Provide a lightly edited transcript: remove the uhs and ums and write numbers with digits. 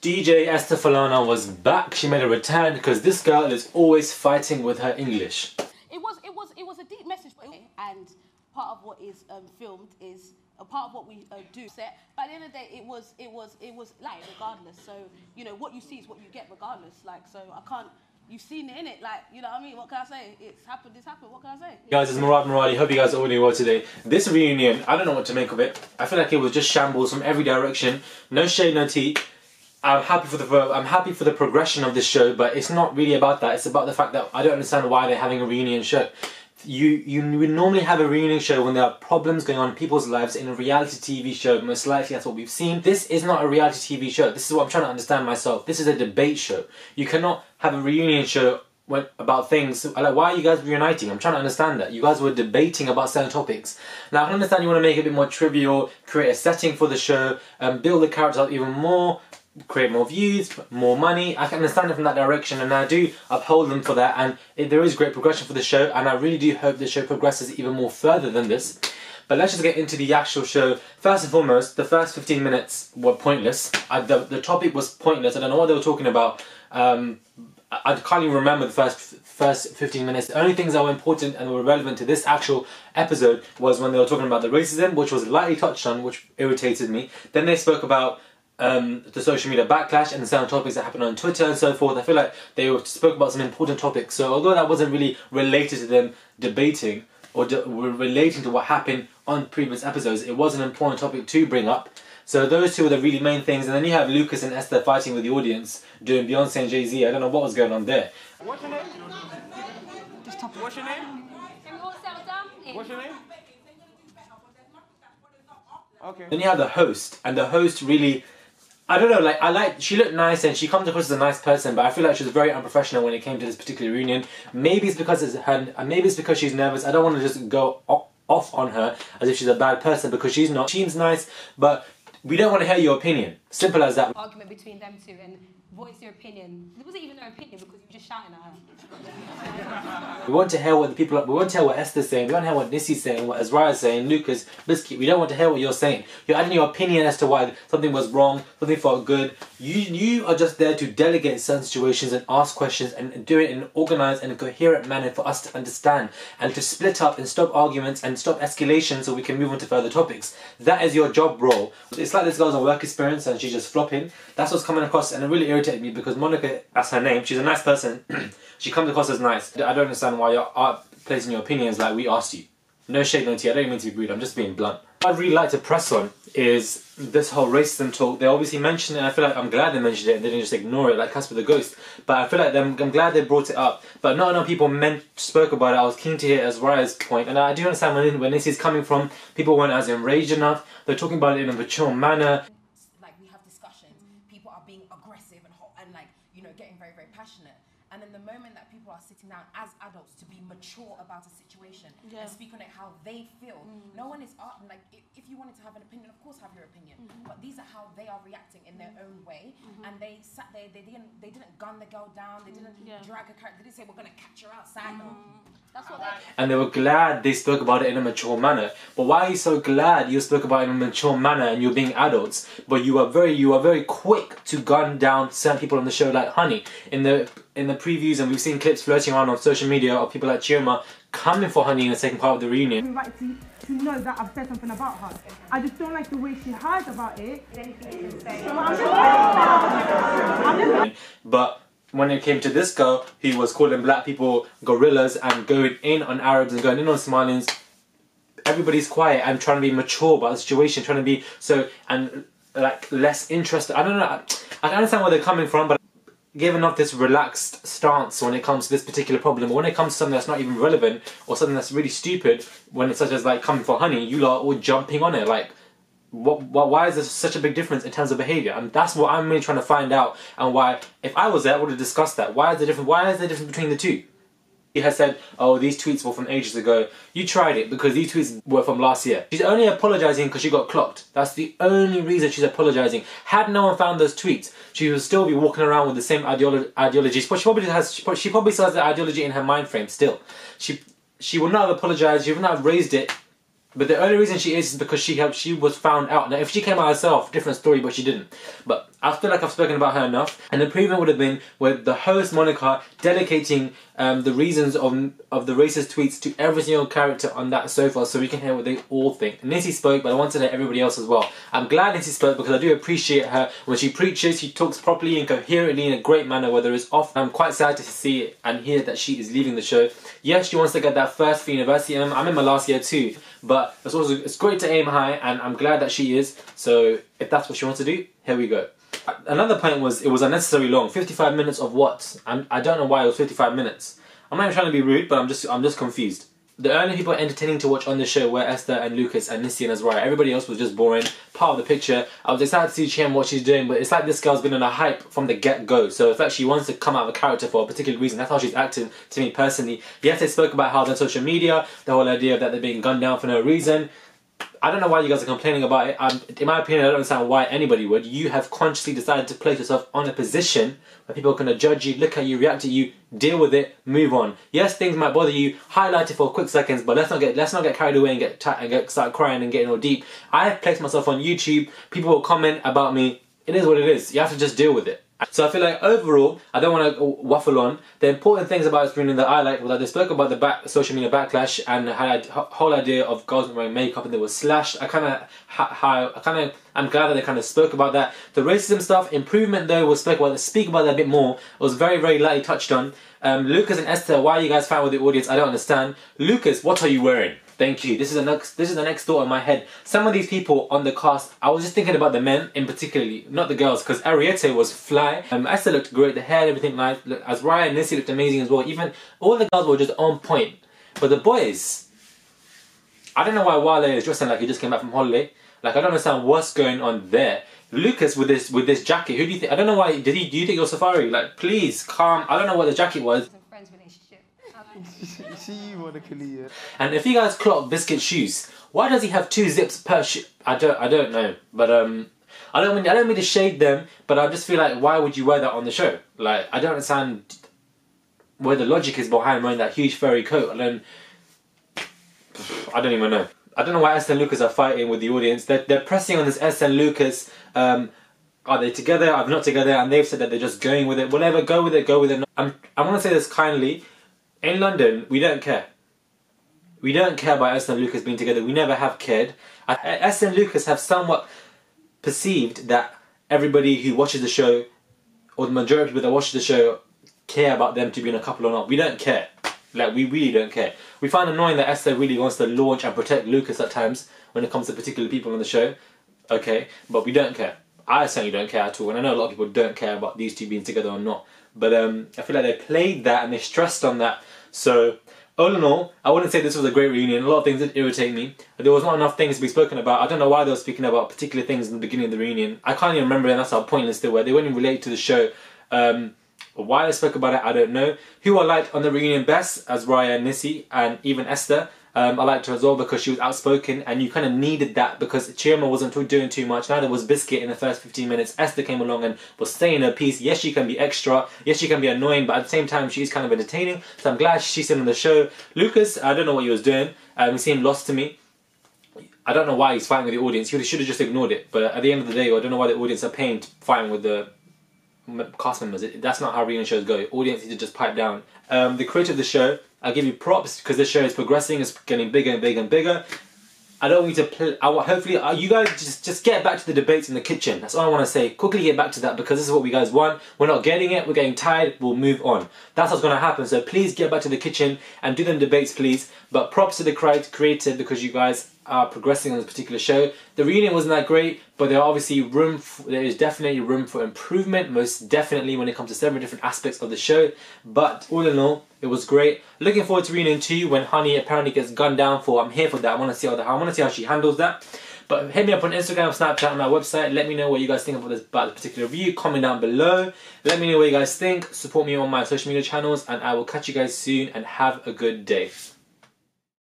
DJ Esther was back. She made a return because this girl is always fighting with her English. It was a deep message, and part of what is filmed is a part of what we do set. But at the end of the day, it was like regardless. So you know what you see is what you get regardless. Like so, I can't. You've seen it in it, like you know what I mean. What can I say? It's happened. It's happened. What can I say? Guys, it's Muradi. Hope you guys are all doing well today. This reunion, I don't know what to make of it. I feel like it was just shambles from every direction. No shade, no tea. I'm happy for the progression of this show, but it's not really about that. It's about the fact that I don't understand why they're having a reunion show. You would normally have a reunion show when there are problems going on in people's lives in a reality TV show. Most likely that's what we've seen. This is not a reality TV show. This is what I'm trying to understand myself. This is a debate show. You cannot have a reunion show about things like, why are you guys reuniting? I'm trying to understand that. You guys were debating about certain topics. Now I can understand you want to make it a bit more trivial, create a setting for the show, build the characters up even more, create more views, more money. I can understand it from that direction, and I do uphold them for that, and there is great progression for the show, and I really do hope the show progresses even more further than this. But let's just get into the actual show. First and foremost, the first 15 minutes were pointless. The topic was pointless. I don't know what they were talking about. I can't even remember the first 15 minutes. The only things that were important and were relevant to this actual episode was when they were talking about the racism, which was lightly touched on, which irritated me. Then they spoke about the social media backlash and the certain topics that happened on Twitter and so forth. I feel like they spoke about some important topics. So although that wasn't really related to them debating or relating to what happened on previous episodes, it was an important topic to bring up. So those two are the really main things. And then you have Lucas and Esther fighting with the audience, doing Beyonce and Jay-Z. I don't know what was going on there. What's your name? What's your name? What's your name? Okay. Then you have the host, and the host really, I don't know, she looked nice and she comes across as a nice person, but I feel like she was very unprofessional when it came to this particular reunion. Maybe it's because maybe it's because she's nervous. I don't want to just go off on her as if she's a bad person, because she's not. She's nice, but we don't want to hear your opinion. Simple as that. Argument between them two and voice your opinion. It wasn't even her opinion because you were just shouting at her. We want to hear what we want to hear what Esther's saying, we want to hear what Nissy's saying, what Azra's saying, Lucas, Biscuit. We don't want to hear what you're saying. You're adding your opinion as to why something was wrong, something felt good. You are just there to delegate certain situations and ask questions and do it in an organised and coherent manner for us to understand and to split up and stop arguments and stop escalation so we can move on to further topics. That is your job role. It's like this girl's on work experience and she's just flopping. That's what's coming across, and it really irritated me because Monica, that's her name, she's a nice person. She comes across as nice. I don't understand why you're placing your opinions like we asked you. No shade, no tea. I don't even mean to be rude. I'm just being blunt. What I'd really like to press on is this whole racism talk. They obviously mentioned it, and I feel like I'm glad they mentioned it and they didn't just ignore it like Casper the Ghost. But I feel like I'm glad they brought it up. But not enough people spoke about it. I was keen to hear Azra's point, and I do understand where this is coming from. People weren't as enraged enough. They're talking about it in a mature manner. Like, we have discussions. People are being aggressive and hot and, like, you know, getting very, very passionate. And in the moment that people are sitting down as adults to be mature about a situation and speak on it how they feel, no one is like, if you wanted to have an opinion, of course have your opinion, but these are how they are reacting in their own way. And they sat there, they didn't gun the girl down, they didn't drag a character, they didn't say we're gonna catch her outside. That's what and they were glad they spoke about it in a mature manner. But why are you so glad you spoke about it in a mature manner and you're being adults, but you are very quick to gun down certain people on the show like honey? In the previews, and we've seen clips floating around on social media of people like Chioma coming for honey in the second part of the reunion. Right to know that I've said something about her. I just don't like the way she hides about it. But when it came to this girl who was calling black people gorillas and going in on Arabs and going in on Somalians, everybody's quiet and trying to be mature about the situation, trying to be like less interested. I don't know. I can understand where they're coming from, but given off this relaxed stance when it comes to this particular problem, or when it comes to something that's not even relevant or something that's really stupid, when it's such as like coming for honey, you lot are all jumping on it. Like, why is there such a big difference in terms of behaviour? And that's what I'm really trying to find out, and why, if I was there, I would have discussed that. Why is there difference between the two? He has said, oh, these tweets were from ages ago. You tried it because these tweets were from last year. She's only apologising because she got clocked. That's the only reason she's apologising. Had no one found those tweets, she would still be walking around with the same ideologies. But she probably still has the ideology in her mind frame still. She would not have apologised. She would not have raised it. But the only reason she is because she was found out. Now, if she came out herself, different story, but she didn't. But I feel like I've spoken about her enough. An improvement would have been with the host Monica dedicating the reasons of the racist tweets to every single character on that sofa, so we can hear what they all think. Nissi spoke, but I wanted to hear everybody else as well. I'm glad Nissi spoke because I do appreciate her. When she preaches, she talks properly and coherently in a great manner, whether it's off. I'm quite sad to see and hear that she is leaving the show. Yes, she wants to get that first for university. I'm in my last year too, but it's great to aim high, and I'm glad that she is. So if that's what she wants to do, here we go. Another point was, it was unnecessarily long. 55 minutes of what? I don't know why it was 55 minutes. I'm not even trying to be rude, but I'm just confused. The only people entertaining to watch on the show were Esther and Lucas and Nissi and Azariah. Everybody else was just boring, part of the picture. I was excited to see Chiem what she's doing, but it's like this girl's been on a hype from the get-go. So it's like she wants to come out of a character for a particular reason. That's how she's acting to me personally. Yes, they spoke about how they're on social media, the whole idea that they're being gunned down for no reason. I don't know why you guys are complaining about it. In my opinion, I don't understand why anybody would. You have consciously decided to place yourself on a position where people are going to judge you, look at you, react to you, deal with it, move on. Yes, things might bother you, highlight it for quick seconds, but let's not get carried away and start crying and getting all deep. I have placed myself on YouTube. People will comment about me. It is what it is. You have to just deal with it. So I feel like overall, I don't want to waffle on. The important things about this screening that I liked was that they spoke about the social media backlash and had a whole idea of girls wearing makeup and they were slashed. I'm glad that they kind of spoke about that. The racism stuff, improvement though, speak about that a bit more. It was very, very lightly touched on. Lucas and Esther, why are you guys fighting with the audience? I don't understand. Lucas, what are you wearing? Thank you. This is the next thought in my head. Some of these people on the cast, I was just thinking about the men in particularly, not the girls, because Ariete was fly. Esther looked great, the hair, everything nice. Azariah and Nissi looked amazing as well. Even all the girls were just on point. But the boys, I don't know why Wale is dressing like he just came back from holiday. Like, I don't understand what's going on there. Lucas with this jacket, who do you think? I don't know why. Do you think you're Safari? Like, please calm. I don't know what the jacket was. And if you guys clock Biscuit's shoes, why does he have 2 zips per shoe? I don't know, but I don't mean to shade them, but I just feel like, why would you wear that on the show? Like, I don't understand where the logic is behind wearing that huge furry coat. I don't even know. I don't know why Esther and Lucas are fighting with the audience. They're pressing on this Esther and Lucas. Are they together? Are they not together? And they've said that they're just going with it. Whatever, go with it, go with it. I want to say this kindly. In London, we don't care. We don't care about Esther and Lucas being together. We never have cared. Esther and Lucas have somewhat perceived that everybody who watches the show, or the majority of people that watch the show, care about them to be in a couple or not. We don't care. Like, we really don't care. We find annoying that Esther really wants to launch and protect Lucas at times when it comes to particular people on the show. Okay, but we don't care. I certainly don't care at all, and I know a lot of people don't care about these two being together or not. But I feel like they played that and they stressed on that. So, all in all, I wouldn't say this was a great reunion. A lot of things did irritate me. There was not enough things to be spoken about. I don't know why they were speaking about particular things in the beginning of the reunion. I can't even remember, and that's how pointless they were. They weren't even related to the show. Why I spoke about it, I don't know. Who I liked on the reunion best, Azariah and Nissi, and even Esther. I liked her as well because she was outspoken, and you kind of needed that because Chioma wasn't doing too much. Neither was Biscuit in the first 15 minutes. Esther came along and was saying her piece. Yes, she can be extra. Yes, she can be annoying, but at the same time, she's kind of entertaining. So I'm glad she's still on the show. Lucas, I don't know what he was doing. He seemed lost to me. I don't know why he's fighting with the audience. He should have just ignored it. But at the end of the day, I don't know why the audience are paying fighting with the cast members. That's not how reunion shows go. Audience need to just pipe down. The creator of the show, I give you props because this show is progressing. It's getting bigger and bigger and bigger. I don't want you to play. Hopefully, you guys just get back to the debates in the kitchen. That's all I want to say. Quickly get back to that because this is what we guys want. We're not getting it. We're getting tired. We'll move on. That's what's going to happen. So please get back to the kitchen and do them debates, please. But props to the creator because you guys are progressing on this particular show. The reunion wasn't that great, but there is definitely room for improvement, most definitely when it comes to several different aspects of the show. But all in all, it was great. Looking forward to reunion 2 when Honey apparently gets gunned down for. I'm here for that. I want to see how she handles that. But hit me up on Instagram, Snapchat, and my website. Let me know what you guys think about this particular review. Comment down below. Let me know what you guys think. Support me on my social media channels, and I will catch you guys soon. And have a good day.